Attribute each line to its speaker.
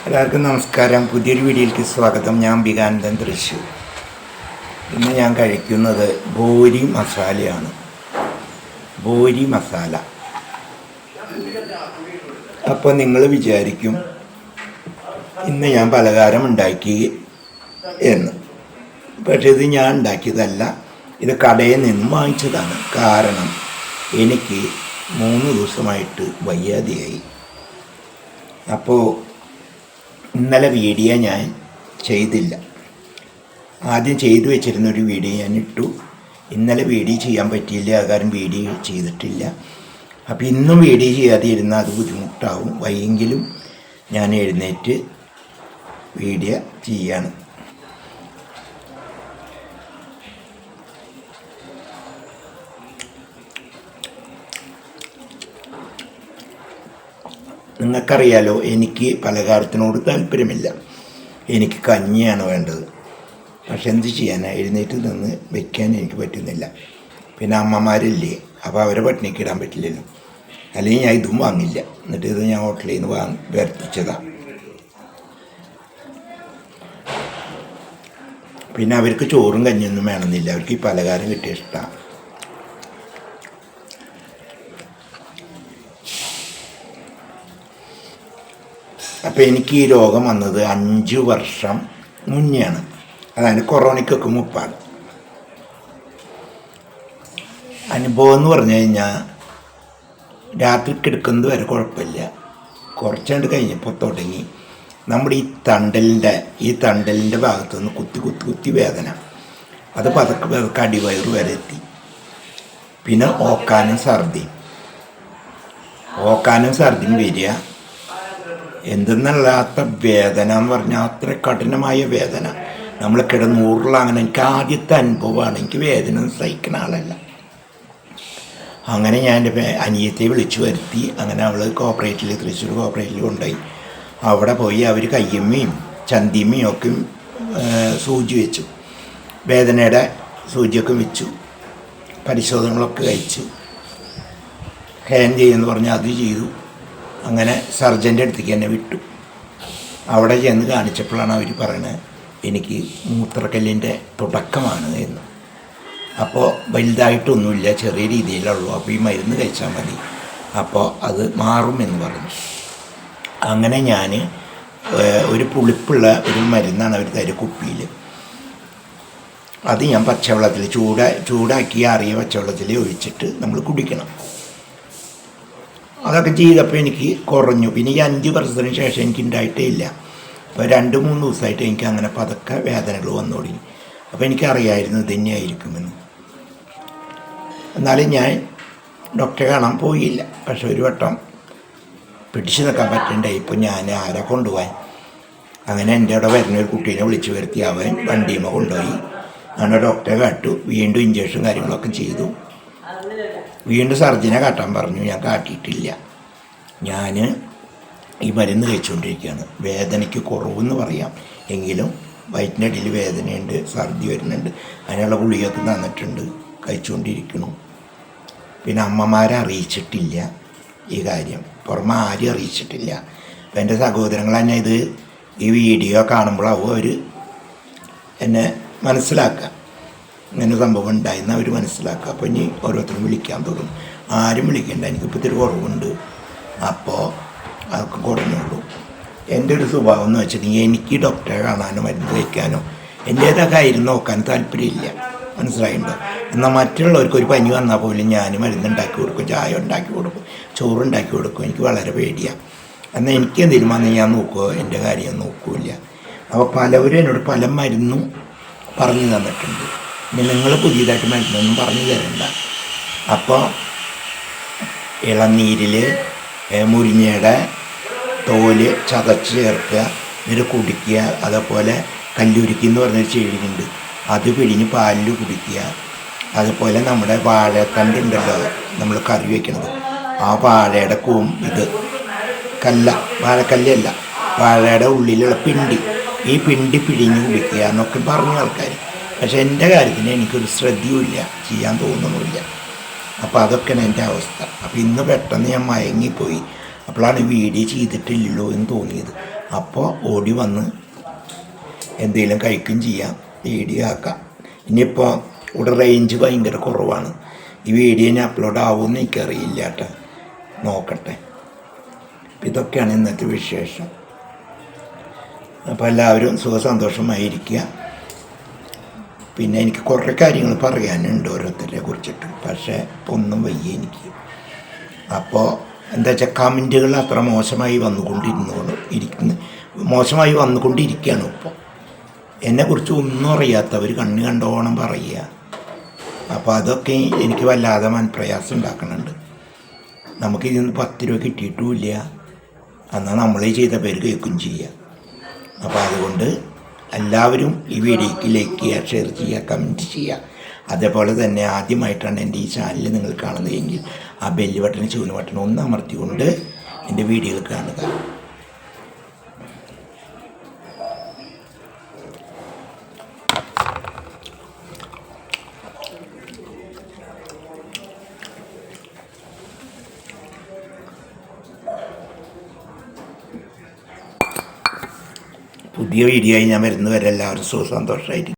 Speaker 1: എല്ലാവർക്കും നമസ്കാരം. പുതിയൊരു വീഡിയോയിലേക്ക് സ്വാഗതം. ഞാൻ ബികാനന്ദൻ തൃശ്ശൂർ. ഇന്ന് ഞാൻ കഴിക്കുന്നത് ബോരി മസാലയാണ്. ബോരി മസാല. അപ്പോൾ നിങ്ങൾ വിചാരിക്കും ഇന്ന് ഞാൻ പലഹാരം ഉണ്ടാക്കി എന്ന്. പക്ഷേ ഇത് ഞാൻ ഉണ്ടാക്കിയതല്ല, ഇത് കടയിൽ നിന്ന് വാങ്ങിച്ചതാണ്. കാരണം എനിക്ക് 3 ദിവസമായിട്ട് വയ്യാതെയായി. അപ്പോൾ ഇന്നലെ വീഡിയോ ഞാൻ ചെയ്തില്ല. ആദ്യം ചെയ്തു വെച്ചിരുന്നൊരു വീഡിയോ ഞാൻ ഇട്ടു. ഇന്നലെ വീഡിയോ ചെയ്യാൻ പറ്റിയില്ല, കാരണം വീഡിയോ ചെയ്തിട്ടില്ല. അപ്പോൾ ഇന്നും വീഡിയോ ചെയ്യാതെ ഇരുന്നാൽ അത് ബുദ്ധിമുട്ടാവും. വൈകിയെങ്കിലും ഞാൻ എഴുന്നേറ്റ് വീഡിയോ ചെയ്യാണ്. നിങ്ങൾക്കറിയാലോ, എനിക്ക് പലഹാരത്തിനോട് താല്പര്യമില്ല. എനിക്ക് കഞ്ഞിയാണ് വേണ്ടത്. പക്ഷെ എന്ത് ചെയ്യാനാണ്, എഴുന്നേറ്റ് നിന്ന് വയ്ക്കാൻ എനിക്ക് പറ്റുന്നില്ല. പിന്നെ അമ്മമാരില്ലേ, അപ്പോൾ അവരെ പട്ടിണിക്ക് ഇടാൻ പറ്റില്ലല്ലോ. അല്ലെങ്കിൽ ഞാൻ ഇതും വാങ്ങില്ല. എന്നിട്ട് ഇത് ഞാൻ ഹോട്ടലിൽ നിന്ന് വരുത്തിച്ചതാണ്. പിന്നെ അവർക്ക് ചോറും കഞ്ഞിയൊന്നും വേണമെന്നില്ല. അവർക്ക് ഈ പലഹാരം കിട്ടിയ ഇഷ്ടമാണ്. അപ്പോൾ എനിക്ക് ഈ രോഗം വന്നത് 5 വർഷം മുന്നെയാണ്. അതായത് കൊറോണയ്ക്കൊക്കെ മുപ്പാണ്. അനുഭവം എന്ന് പറഞ്ഞു കഴിഞ്ഞാൽ രാത്രി കിടക്കുന്നത് വരെ കുഴപ്പമില്ല. കുറച്ചുകൊണ്ട് കഴിഞ്ഞപ്പോൾ തുടങ്ങി നമ്മുടെ ഈ തണ്ടലിൻ്റെ ഭാഗത്തുനിന്ന് കുത്തി വേദന. അത് പതുക്കെ അടിവയറ് വരെ എത്തി. പിന്നെ ഓക്കാനും ഛർദിയും വരിക. എന്തെന്നല്ലാത്ത വേദന എന്ന് പറഞ്ഞാൽ അത്ര കഠിനമായ വേദന. നമ്മൾ കിടന്നൂറിൽ അങ്ങനെ എനിക്ക് ആദ്യത്തെ അനുഭവമാണ്. എനിക്ക് വേദന സഹിക്കുന്ന ആളല്ല. അങ്ങനെ ഞാൻ എൻ്റെ അനിയത്തെ വിളിച്ചു വരുത്തി. അങ്ങനെ അവൾ തൃശ്ശൂർ കോപ്പറേറ്റീവിൽ കൊണ്ടുപോയി. അവിടെ പോയി അവർ കയ്യമ്മയും ചന്തിമ്മയും ഒക്കെ സൂചി വെച്ചു. വേദനയുടെ സൂചിയൊക്കെ വെച്ചു. പരിശോധനകളൊക്കെ കഴിച്ചു. സ്കാൻ ചെയ്യുമെന്ന് പറഞ്ഞാൽ അത് ചെയ്തു. അങ്ങനെ സർജൻ്റെ അടുത്തേക്ക് എന്നെ വിട്ടു. അവിടെ ചെന്ന് കാണിച്ചപ്പോഴാണ് അവർ പറയുന്നത് എനിക്ക് മൂത്രക്കല്ലിൻ്റെ തുടക്കമാണ് എന്ന്. അപ്പോൾ വലുതായിട്ടൊന്നുമില്ല, ചെറിയ രീതിയിലുള്ളൂ. അപ്പോൾ ഈ മരുന്ന് കഴിച്ചാൽ മതി, അപ്പോൾ അത് മാറുമെന്ന് പറഞ്ഞു. അങ്ങനെ ഞാൻ ഒരു പുളിപ്പുള്ള ഒരു മരുന്നാണ് അവർ തരും കുപ്പിയിൽ. അത് ഞാൻ പച്ചവെള്ളത്തിൽ ചൂടാക്കി ആറിയ പച്ചവെള്ളത്തിൽ ഒഴിച്ചിട്ട് നമ്മൾ കുടിക്കണം. അതൊക്കെ ചെയ്തപ്പോൾ എനിക്ക് കുറഞ്ഞു. പിന്നെ ഈ 5 വർഷത്തിന് ശേഷം എനിക്ക് ഉണ്ടായിട്ടേ ഇല്ല. അപ്പോൾ 2-3 ദിവസമായിട്ട് എനിക്ക് അങ്ങനെ പതുക്കെ വേദനകൾ വന്നു തുടങ്ങി. അപ്പോൾ എനിക്കറിയായിരുന്നു ഇത് തന്നെയായിരിക്കുമെന്ന്. എന്നാലും ഞാൻ ഡോക്ടറെ കാണാൻ പോയില്ല. പക്ഷെ ഒരു വട്ടം പിടിച്ചു നിൽക്കാൻ പറ്റണ്ടായി. ഇപ്പോൾ ഞാൻ ആരെ കൊണ്ടുപോകാൻ. അങ്ങനെ എൻ്റെ അവിടെ വരുന്ന ഒരു കുട്ടീനെ വിളിച്ചു വരുത്തി. അവൻ വണ്ടിയുമ്പോൾ കൊണ്ടുപോയി. അങ്ങനെ ഡോക്ടറെ കാട്ടു. വീണ്ടും ഇഞ്ചക്ഷൻ കാര്യങ്ങളൊക്കെ ചെയ്തു. വീണ്ടും സർജനെ കാട്ടാൻ പറഞ്ഞു. ഞാൻ കാട്ടിയിട്ടില്ല. ഞാൻ ഈ മരുന്ന് കഴിച്ചുകൊണ്ടിരിക്കുകയാണ്. വേദനയ്ക്ക് കുറവെന്ന് പറയാം. എങ്കിലും വയറ്റിൻ്റെ അടിയിൽ വേദനയുണ്ട്, ഛർദി വരുന്നുണ്ട്. അതിനുള്ള ഗുളികയൊക്കെ തന്നിട്ടുണ്ട്, കഴിച്ചുകൊണ്ടിരിക്കുന്നു. പിന്നെ അമ്മമാരെ അറിയിച്ചിട്ടില്ല ഈ കാര്യം. പുറമെ ആരും അറിയിച്ചിട്ടില്ല. അപ്പം എൻ്റെ സഹോദരങ്ങൾ തന്നെ ഈ വീഡിയോ കാണുമ്പോഴാവും അവർ എന്നെ മനസ്സിലാക്കുക, ഇങ്ങനെ സംഭവം ഉണ്ടായെന്ന് അവർ മനസ്സിലാക്കുക. അപ്പോൾ ഇനി ഓരോരുത്തരും വിളിക്കാൻ തുടങ്ങും. ആരും വിളിക്കേണ്ട, എനിക്കിപ്പോൾ ഇത്തിരി കുറവുണ്ട്, അപ്പോൾ അതൊക്കെ കുറഞ്ഞുള്ളൂ. എൻ്റെ ഒരു സ്വഭാവം എന്ന് വെച്ചിട്ടുണ്ടെങ്കിൽ എനിക്ക് ഡോക്ടറെ കാണാനോ മരുന്ന് കഴിക്കാനോ എൻ്റേതായ കാര്യം നോക്കാൻ താല്പര്യമില്ല. മനസ്സിലായിട്ടുണ്ടോ? എന്നാൽ മറ്റുള്ളവർക്ക് ഒരു പനി വന്നാൽ പോലും ഞാൻ മരുന്നുണ്ടാക്കി കൊടുക്കും, ചായ ഉണ്ടാക്കി കൊടുക്കും, ചോറുണ്ടാക്കി കൊടുക്കും. എനിക്ക് വളരെ പേടിയാണ്. എന്നാൽ എനിക്ക് എന്തെങ്കിലും വന്നാൽ ഞാൻ നോക്കുമോ? എൻ്റെ കാര്യം നോക്കില്ല. അപ്പോൾ പലവരും എന്നോട് പല മരുന്നും പറഞ്ഞു തന്നിട്ടുണ്ട്. ഇനി നിങ്ങൾ പുതിയതായിട്ട് മരുന്നൊന്നും പറഞ്ഞു തരണ്ട. അപ്പോൾ ഇളനീരിൽ മുരിങ്ങയുടെ തോല് ചതച്ച് ചേർക്കുക, എന്നിട്ട് കുടിക്കുക. അതേപോലെ കല്ലുരുക്കി എന്ന് പറഞ്ഞൊരു ചെടിയുണ്ട്, അത് പിഴിഞ്ഞ് പാലിൽ കുടിക്കുക. അതുപോലെ നമ്മുടെ വാഴത്തണ്ട് ഉണ്ടല്ലോ, നമ്മൾ കറി വയ്ക്കണത്, ആ വാഴയുടെ വാഴക്കല്ലല്ല, വാഴയുടെ ഉള്ളിലുള്ള പിണ്ടി, ഈ പിണ്ടി പിഴിഞ്ഞ് കുടിക്കുക എന്നൊക്കെ പറഞ്ഞു ആൾക്കാർ. പക്ഷെ എൻ്റെ കാര്യത്തിന് എനിക്കൊരു ശ്രദ്ധയുമില്ല, ചെയ്യാൻ തോന്നുന്നുമില്ല. അപ്പോൾ അതൊക്കെയാണ് എൻ്റെ അവസ്ഥ. അപ്പോൾ ഇന്ന് പെട്ടെന്ന് ഞാൻ മയങ്ങിപ്പോയി. അപ്പോഴാണ് വീഡിയോ ചെയ്തിട്ടില്ലല്ലോ എന്ന് തോന്നിയത്. അപ്പോൾ ഓടി വന്ന് എന്തെങ്കിലും കഴിക്കുകയും ചെയ്യാം, വീഡിയോ ആക്കാം. ഇനിയിപ്പോൾ ഇവിടെ റേഞ്ച് ഭയങ്കര കുറവാണ്. ഈ വീഡിയോ ഇനി അപ്ലോഡ് ആവുമെന്ന് എനിക്കറിയില്ല കേട്ടോ, നോക്കട്ടെ. ഇതൊക്കെയാണ് ഇന്നത്തെ വിശേഷം. അപ്പോൾ എല്ലാവരും സുഖസന്തോഷമായിരിക്കുക. പിന്നെ എനിക്ക് കുറേ കാര്യങ്ങൾ പറയാനുണ്ട് ഓരോരുത്തരെ കുറിച്ചിട്ട്, പക്ഷേ ഇപ്പോൾ ഒന്നും വയ്യ എനിക്ക്. അപ്പോൾ എന്താ വെച്ചാൽ കമൻറ്റുകൾ അത്ര മോശമായി വന്നുകൊണ്ടിരിക്കുകയാണ് ഇപ്പോൾ. എന്നെക്കുറിച്ച് ഒന്നും അറിയാത്തവർ കണ്ണ് കണ്ടോണം പറയുക. അപ്പോൾ അതൊക്കെ എനിക്ക് വല്ലാതെ മനപ്രയാസം ഉണ്ടാക്കുന്നുണ്ട്. നമുക്കിതിന്ന് 10 രൂപ കിട്ടിയിട്ടുമില്ല, എന്നാൽ നമ്മളെ ചെയ്ത പേര് കേൾക്കുകയും ചെയ്യുക. അപ്പോൾ അതുകൊണ്ട് എല്ലാവരും ഈ വീഡിയോയ്ക്ക് ലൈക്ക് ചെയ്യുക, ഷെയർ ചെയ്യുക, കമൻറ്റ് ചെയ്യുക. അതേപോലെ തന്നെ ആദ്യമായിട്ടാണ് എൻ്റെ ഈ ചാനൽ നിങ്ങൾ കാണുന്നതെങ്കിൽ ആ ബെല്ല് ബട്ടൺ, ചൂന് ബട്ടൺ ഒന്ന് അമർത്തിക്കൊണ്ട് എൻ്റെ വീഡിയോകൾ കാണുക. പുതിയ വീഡിയോ ആയി ഞാൻ വരുന്നവരെ എല്ലാവരും സുഖസന്തോഷമായിരിക്കും.